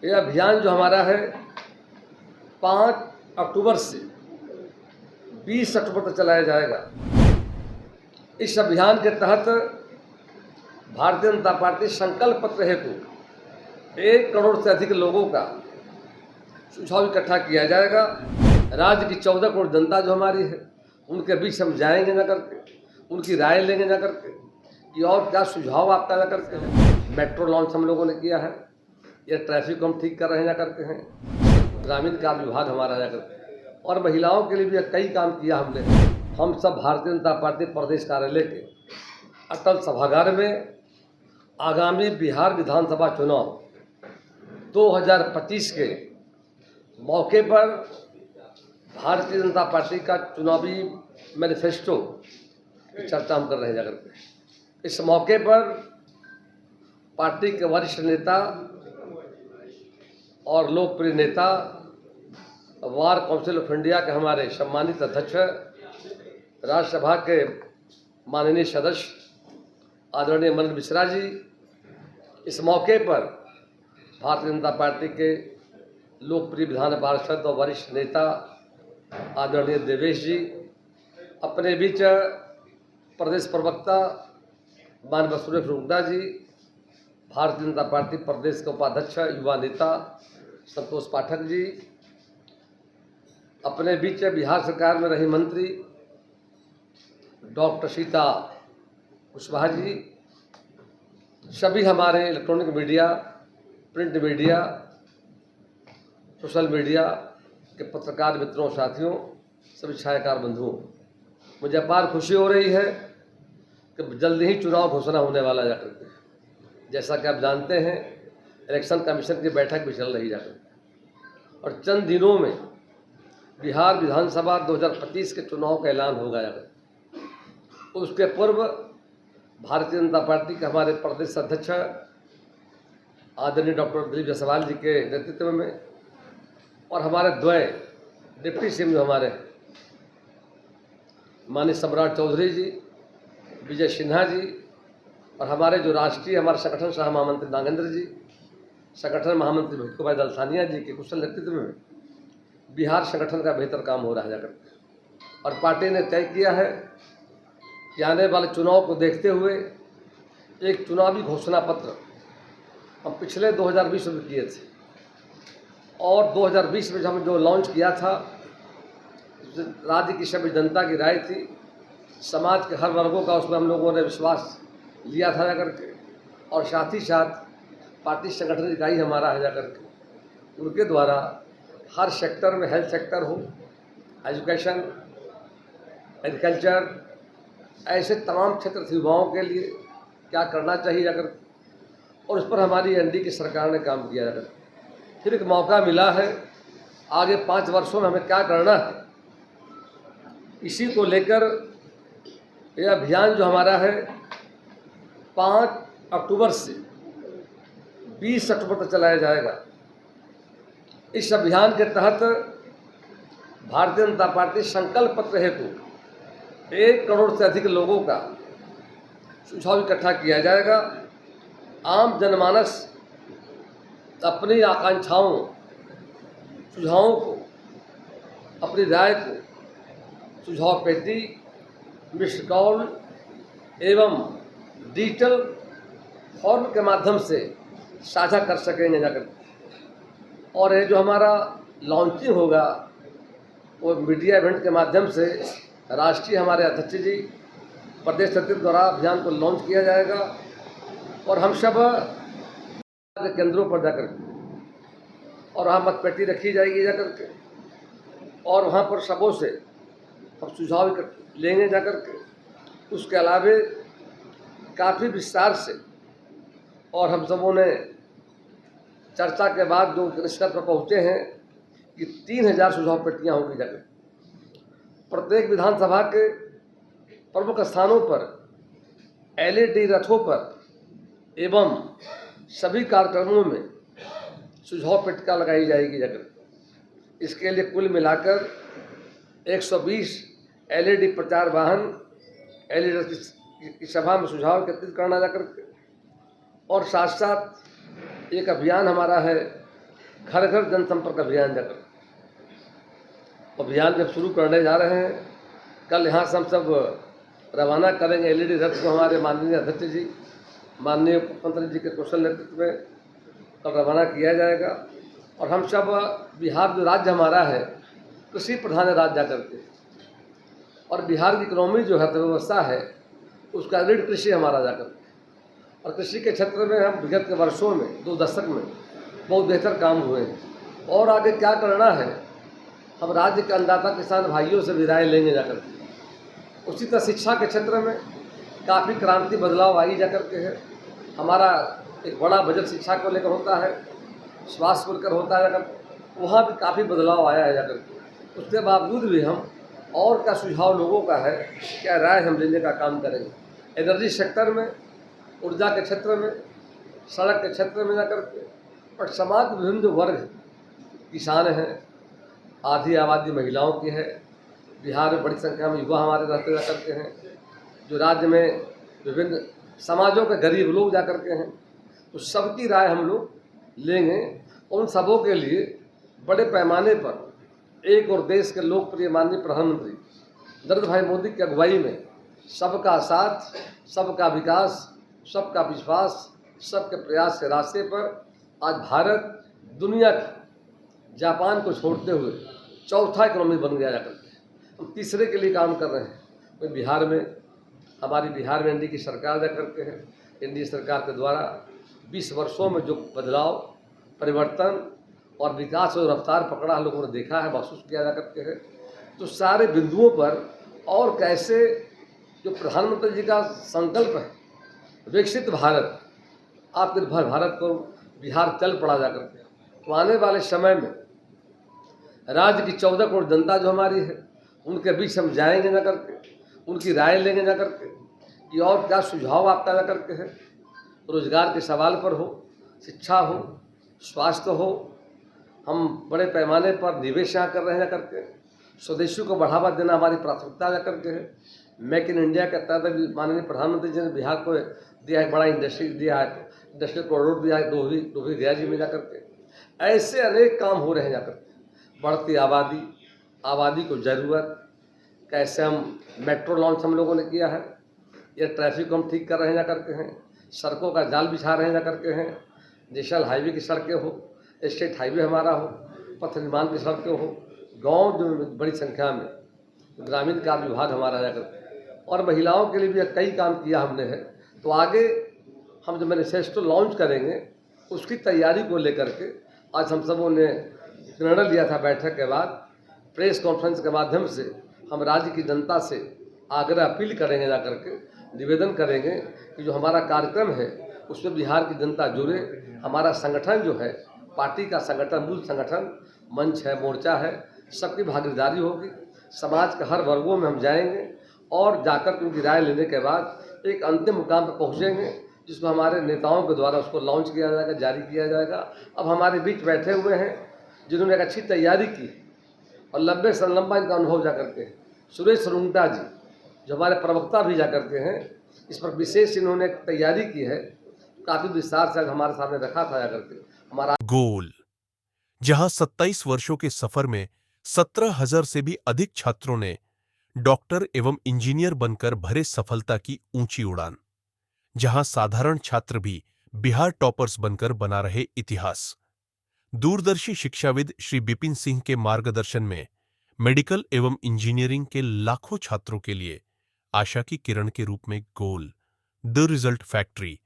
ये अभियान जो हमारा है 5 अक्टूबर से 20 अक्टूबर तक चलाया जाएगा। इस अभियान के तहत भारतीय जनता पार्टी संकल्प पत्र हेतु 1 करोड़ से अधिक लोगों का सुझाव इकट्ठा किया जाएगा। राज्य की 14 करोड़ जनता जो हमारी है उनके बीच हम जाएंगे ना करके, उनकी राय लेंगे ना करके कि और क्या सुझाव आप पैदा करते हैं। मेट्रो लॉन्च हम लोगों ने किया है, ये ट्रैफिक को हम ठीक कर रहे हैं जा करके हैं, ग्रामीण कार्य विभाग हमारा जा करके, और महिलाओं के लिए भी कई काम किया हमने। हम सब भारतीय जनता पार्टी प्रदेश कार्यालय के अटल सभागार में आगामी बिहार विधानसभा चुनाव 2025 के मौके पर भारतीय जनता पार्टी का चुनावी मैनिफेस्टो की चर्चा हम कर रहे हैं जाकर के। इस मौके पर पार्टी के वरिष्ठ नेता और लोकप्रिय नेता, बार काउंसिल ऑफ इंडिया के हमारे सम्मानित अध्यक्ष, राज्यसभा के माननीय सदस्य आदरणीय मनोज मिश्रा जी, इस मौके पर भारतीय जनता पार्टी के लोकप्रिय विधान पार्षद और वरिष्ठ नेता आदरणीय देवेश जी, अपने बीच प्रदेश प्रवक्ता माननीय सुरेश रुंगटा जी, भारतीय जनता पार्टी प्रदेश के उपाध्यक्ष युवा नेता संतोष पाठक जी, अपने बीच बिहार सरकार में रही मंत्री डॉक्टर सीता कुशवाहा जी, सभी हमारे electronic media, print media, social media के पत्रकार मित्रों, साथियों, सभी छायाकार बंधुओं, मुझे अपार खुशी हो रही है कि जल्द ही चुनाव घोषणा होने वाला जाकर के। जैसा कि आप जानते हैं, इलेक्शन कमीशन की बैठक भी चल रही जाकर के, और चंद दिनों में बिहार विधानसभा 2025 के चुनाव का ऐलान होगा जाकर। उसके पूर्व भारतीय जनता पार्टी के हमारे प्रदेश अध्यक्ष आदरणीय डॉक्टर दिलीप जायसवाल जी के नेतृत्व में, और हमारे द्वय डिप्टी सीएम जो हमारे माननीय सम्राट चौधरी जी, विजय सिन्हा जी, और हमारे जो राष्ट्रीय हमारे संगठन सह महामंत्री नागेंद्र जी, संगठन महामंत्री भट्टू भाई दलसानिया जी के कुशल नेतृत्व में बिहार संगठन का बेहतर काम हो रहा है जाकर। और पार्टी ने तय किया है कि आने वाले चुनाव को देखते हुए एक चुनावी घोषणा पत्र हम पिछले 2020 में किए थे, और 2020 में हम जो लॉन्च किया था, राज्य की सभी जनता की राय थी, समाज के हर वर्गों का उसमें हम लोगों ने विश्वास लिया था जाकर के, और साथ ही साथ पार्टी संगठन इकाई हमारा है जाकर के, उनके द्वारा हर सेक्टर में, हेल्थ सेक्टर हो, एजुकेशन, एग्रीकल्चर, ऐसे तमाम क्षेत्र युवाओं के लिए क्या करना चाहिए जाकर, और उस पर हमारी एनडीए की सरकार ने काम किया जाकर। फिर एक मौका मिला है, आगे 5 वर्षों में हमें क्या करना है, इसी को लेकर यह अभियान जो हमारा है 5 अक्टूबर से 20 अक्टूबर तक चलाया जाएगा। इस अभियान के तहत भारतीय जनता पार्टी संकल्प पत्र हेतु 1 करोड़ से अधिक लोगों का सुझाव इकट्ठा किया जाएगा। आम जनमानस अपनी आकांक्षाओं, सुझावों को, अपनी राय को सुझाव पेटी, मिस्ड कॉल एवं डिजिटल फॉर्म के माध्यम से साझा कर सकेंगे जाकर। और ये जो हमारा लॉन्चिंग होगा वो मीडिया इवेंट के माध्यम से राष्ट्रीय हमारे अध्यक्ष जी, प्रदेश नेतृत्व द्वारा अभियान को लॉन्च किया जाएगा, और हम सब के केंद्रों पर जाकर और वहाँ मतपेटी रखी जाएगी जाकर के, और वहाँ पर सबों से हम सुझाव लेंगे जाकर के। उसके अलावे काफ़ी विस्तार से, और हम सबों ने चर्चा के बाद जो निष्कर्ष पर पहुँचे हैं कि 3000 सुझाव पेटियाँ होंगी जाकर। प्रत्येक विधानसभा के प्रमुख स्थानों पर एलईडी रथों पर एवं सभी कार्यक्रमों में सुझाव पेटिका लगाई जाएगी जाकर। इसके लिए कुल मिलाकर 120 एलईडी प्रचार वाहन एलईडी की सभा में सुझाव एकत्रित करना जाकर, और साथ साथ एक अभियान हमारा है घर घर जनसंपर्क अभियान जाकर अभियान जब शुरू करने जा रहे हैं, कल यहाँ से हम सब रवाना करेंगे एलईडी रथ को। हमारे माननीय अध्यक्ष जी, माननीय मुख्यमंत्री जी के कुशल नेतृत्व में कल रवाना किया जाएगा। और हम सब बिहार जो राज्य हमारा है, कृषि प्रधान राज्य जाकर के, और बिहार की इकोनॉमी जो है, अर्थव्यवस्था है, उसका रीढ़ कृषि हमारा जाकर के। और कृषि के क्षेत्र में हम विगत के वर्षों में 2 दशक में बहुत बेहतर काम हुए हैं। और आगे क्या करना है, हम राज्य के अन्नदाता किसान भाइयों से भी राय लेंगे जाकर के। उसी तरह शिक्षा के क्षेत्र में काफ़ी क्रांति बदलाव आई जाकर के है। हमारा एक बड़ा बजट शिक्षा को लेकर होता है, स्वास्थ्य को लेकर होता है जाकर, वहाँ भी काफ़ी बदलाव आया है जाकर के। उसके बावजूद भी हम और क्या सुझाव लोगों का है, क्या राय हम लेने का काम करेंगे। एनर्जी सेक्टर में, ऊर्जा के क्षेत्र में, सड़क के क्षेत्र में जाकर के, और समाज के विभिन्न जो वर्ग हैं, किसान हैं, आधी आबादी महिलाओं की है, बिहार में बड़ी संख्या में युवा हमारे रहते जा करके हैं, जो राज्य में विभिन्न समाजों के गरीब लोग जा करके हैं, तो सबकी राय हम लोग लेंगे। उन सबों के लिए बड़े पैमाने पर एक और देश के लोकप्रिय माननीय प्रधानमंत्री नरेंद्र भाई मोदी की अगुवाई में सबका साथ, सबका विकास, सबका विश्वास, सबके प्रयास के रास्ते पर आज भारत दुनिया की, जापान को छोड़ते हुए चौथा इकोनॉमी बन गया जाकर के। हम तीसरे के लिए काम कर रहे हैं। तो बिहार में, हमारी बिहार में एनडीए की सरकार जा करके है। एनडीए सरकार के द्वारा 20 वर्षों में जो बदलाव, परिवर्तन और विकास और रफ्तार पकड़ा हम लोगों ने देखा है, महसूस किया जा करके है। तो सारे बिंदुओं पर और कैसे जो प्रधानमंत्री जी का संकल्प है, विकसित भारत, आत्मनिर्भर भारत को बिहार चल पड़ा जा करके। तो आने वाले समय में राज्य की 14 करोड़ जनता जो हमारी है, उनके बीच हम जाएंगे जा करके, उनकी राय लेंगे जा करके कि और क्या सुझाव आपका जा करके है। रोजगार के सवाल पर हो, शिक्षा हो, स्वास्थ्य हो, हम बड़े पैमाने पर निवेश यहाँ कर रहे हैं जा करके। स्वदेशी को बढ़ावा देना हमारी प्राथमिकता जा करके है। मेक इन इंडिया के तहत भी माननीय प्रधानमंत्री जी ने बिहार को दिया है, बड़ा इंडस्ट्री दिया है, इंडस्ट्रियल कॉरिडोर दिया है डोभी गया जी में जा करके। ऐसे अनेक काम हो रहे हैं जा करके। बढ़ती आबादी को ज़रूरत, कैसे हम मेट्रो लॉन्च हम लोगों ने किया है, ये ट्रैफिक को हम ठीक कर रहे हैं जा करके हैं, सड़कों का जाल बिछा रहे हैं जा करके हैं, नेशनल हाईवे की सड़कें हो, स्टेट हाईवे हमारा हो, पथ निर्माण की सड़कें हो, गांव जो बड़ी संख्या में, ग्रामीण कार्य विभाग हमारा जा करके, और महिलाओं के लिए भी कई काम किया हमने है। तो आगे हम जो मैनिफेस्टो लॉन्च करेंगे, उसकी तैयारी को लेकर के आज हम सबों ने निर्णय लिया था। बैठक के बाद प्रेस कॉन्फ्रेंस के माध्यम से हम राज्य की जनता से आग्रह अपील करेंगे जा करके, निवेदन करेंगे कि जो हमारा कार्यक्रम है उसमें बिहार की जनता जुड़े। हमारा संगठन जो है, पार्टी का संगठन, मूल संगठन, मंच है, मोर्चा है, सबकी भागीदारी होगी। समाज के हर वर्गों में हम जाएंगे और जाकर उनकी राय लेने के बाद एक अंतिम मुकाम पर पहुँचेंगे, जिसको हमारे नेताओं के द्वारा उसको लॉन्च किया जाएगा, जारी किया जाएगा। अब हमारे बीच बैठे हुए हैं जिन्होंने एक अच्छी तैयारी की और लंबे से लंबा इनका अनुभव जा करके, सुरेश रुंगटा जी जो हमारे प्रवक्ता भी जा करके हैं, इस पर विशेष इन्होंने एक तैयारी की है, काफ़ी विस्तार से हमारे सामने रखा था जा करके। हमारा गोल, जहां 27 वर्षों के सफर में 17,000 से भी अधिक छात्रों ने डॉक्टर एवं इंजीनियर बनकर भरे सफलता की ऊंची उड़ान, जहां साधारण छात्र भी बिहार टॉपर्स बनकर बना रहे इतिहास। दूरदर्शी शिक्षाविद श्री बिपिन सिंह के मार्गदर्शन में मेडिकल एवं इंजीनियरिंग के लाखों छात्रों के लिए आशा की किरण के रूप में गोल, द रिजल्ट फैक्ट्री